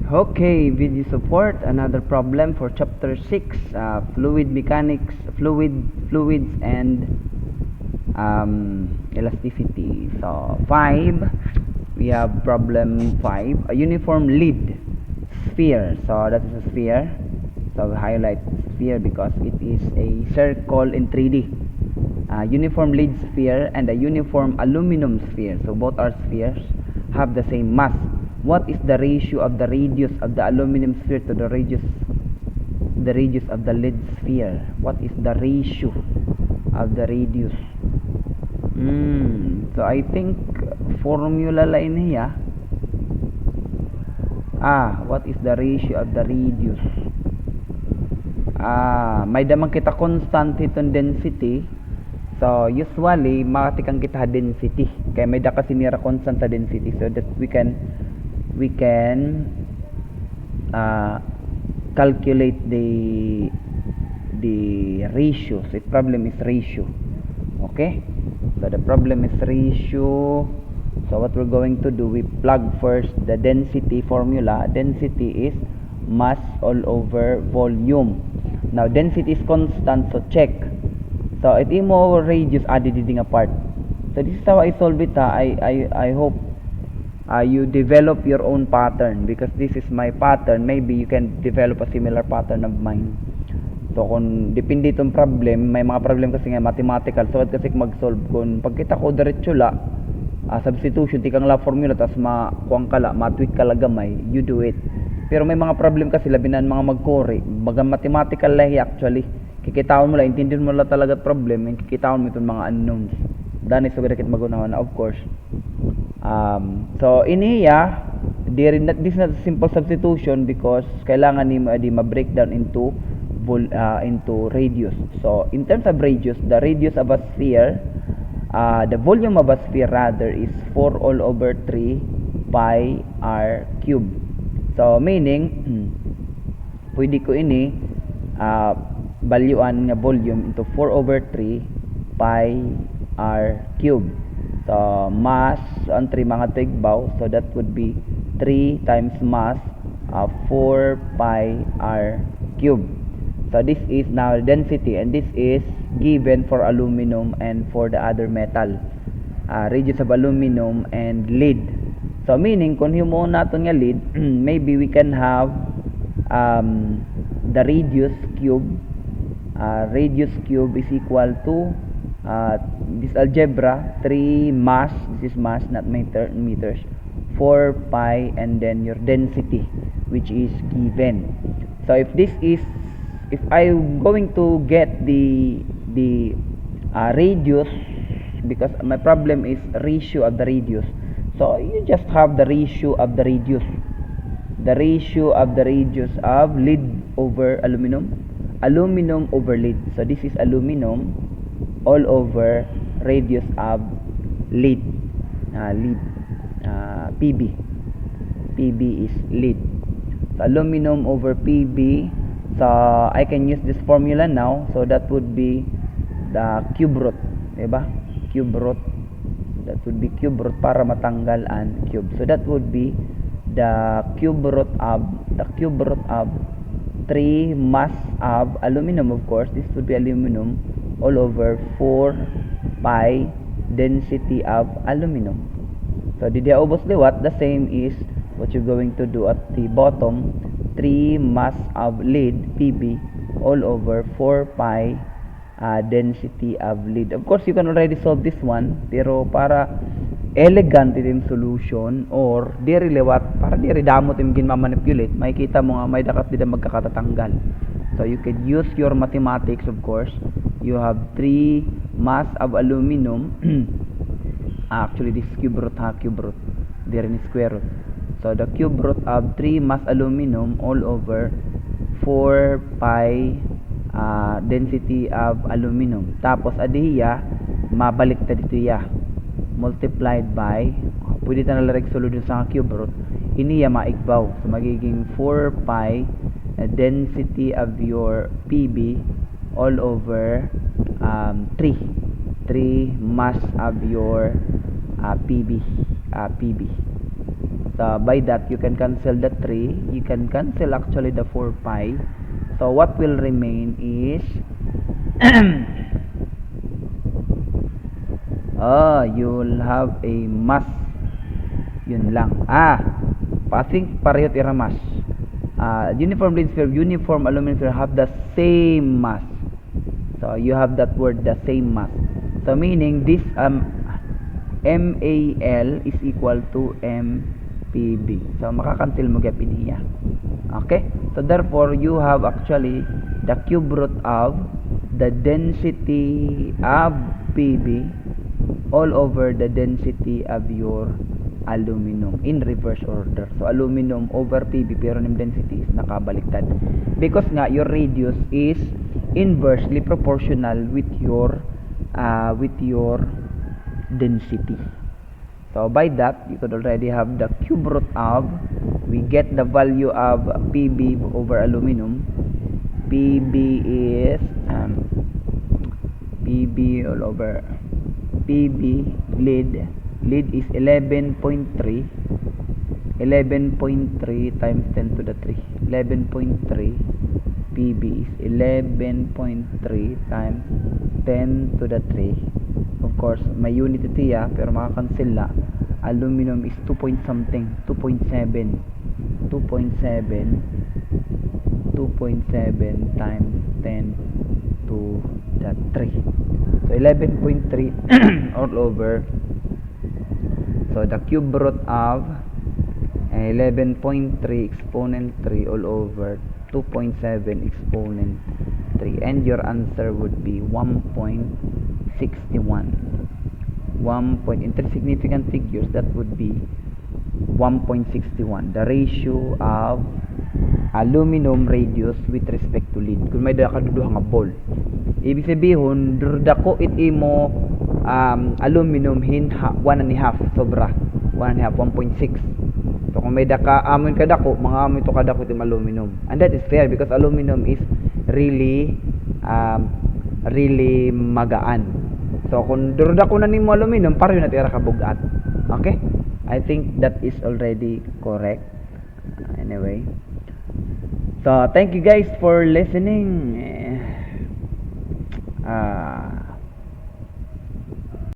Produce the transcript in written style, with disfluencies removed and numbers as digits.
Okay, video support, another problem for chapter 6, fluid mechanics, fluids and elasticity. So 5, we have problem 5, a uniform lead sphere. So that is a sphere. So we highlight sphere because it is a circle in 3D. Uniform lead sphere and a uniform aluminum sphere. So both are spheres have the same mass. What is the ratio of the radius of the aluminum sphere to the radius of the lead sphere? What is the ratio of the radius? So I think formula line niya. What is the ratio of the radius? May damang kita constant itong density. So usually makatikang kita density. Kaya may da kasi nira constant sa density, so that we can calculate the ratio. So the problem is ratio. Okay, so the problem is ratio. So what we're going to do, we plug first the density formula. Density is mass all over volume. Now density is constant, so check. So it imo radius diding apart. So this is how I solve it. I hope you develop your own pattern, because this is my pattern. Maybe you can develop a similar pattern of mine. So kung depende itong problem, may mga problem kasi nga mathematical, so kasi mag-solve. Kung pagkita ko diretso la substitution tikang la formula, tas makuang kala matweak kala gamay, you do it. Pero may mga problem kasi labinan mga magkore baga mathematical lahi actually. Kikitaon mo lang, intindihan mo lang talaga problem, kikitaon mo itong mga unknowns. Dani sa gagakit magunawan na, of course. So iniya, this is not a simple substitution because kailangan ni ma-breakdown into radius. So in terms of radius, the radius of a sphere, the volume of a sphere rather is 4 all over 3 pi r cube. So meaning, pwede ko ini valuean nga volume into 4 over 3 pi r cube. So mass ang 3 mga tigbaw, so that would be 3 times mass of 4 pi r cube. So this is now density, and this is given for aluminum and for the other metal, radius of aluminum and lead. So meaning kung himo naton nga lead, maybe we can have the radius cube. Radius cube is equal to this algebra 3 mass, this is mass not meters, 4 pi, and then your density which is given. So if I'm going to get the radius, because my problem is ratio of the radius, so you just have the ratio of the radius of lead over aluminum over lead. So this is aluminum all over radius of lead. PB is lead. So aluminum over PB. So I can use this formula now. So that would be the cube root, diba? Cube root. That would be cube root para matanggal ang cube. So that would be the cube root of 3 mass of aluminum, of course. This would be aluminum all over 4 pi density of aluminum. So did you obviously what the same is what you're going to do at the bottom, 3 mass of lead PB all over 4 pi density of lead. Of course you can already solve this one, pero para elegant yung solution, or diri lewat para diri damot yung ginmamanipulate, makikita mo nga may dakat dito magkakatatanggal. So you can use your mathematics, of course. You have 3 mass of aluminum actually this cube root diri ni square root. So the cube root of 3 mass aluminum all over 4 pi density of aluminum. Tapos adiya mabalik ta dito ya, multiplied by, pwede ta nalarek sulod sa cube root, iniya maigbaw, so magiging 4 pi density of your PB all over 3 mass of your PB. So by that you can cancel the 3, you can cancel actually the 4 pi. So what will remain is you'll have a mass. Yun lang. I think pareho tira mass. Uniform lead sphere, uniform aluminum sphere have the same mass. So you have that word, the same mass. So meaning this MAL is equal to MPB. So makakancel mo gapin niya. Okay? So therefore you have actually the cube root of the density of PB all over the density of your aluminum in reverse order. So aluminum over PB pero yung density is nakabaliktad. Because nga your radius is inversely proportional with your density. So by that you could already have the cube root of, we get the value of PB over aluminum. PB is PB all over PB lead is 11.3 times 10 to the 3. 11.3 PB is 11.3 times 10 to the 3. Of course may unit ito ya, pero makakancel la. Aluminum is 2 point something, 2.7 times 10 to the 3. So 11.3 all over. So the cube root of 11.3 exponent 3 all over 2.7 exponent 3, and your answer would be 1.61. In three significant figures, that would be 1.61, the ratio of aluminum radius with respect to lead. Kung may kaduduha nga ball, ibig sabihin dako it imo aluminum 1.5 sobra 1.6. So kung may daka amon kadako, mga amon to kadako itong aluminum, and that is fair because aluminum is really magaan. So kung dako na nimo aluminum, pareho na tira ka bugat. Okay, I think that is already correct. Anyway, so thank you guys for listening.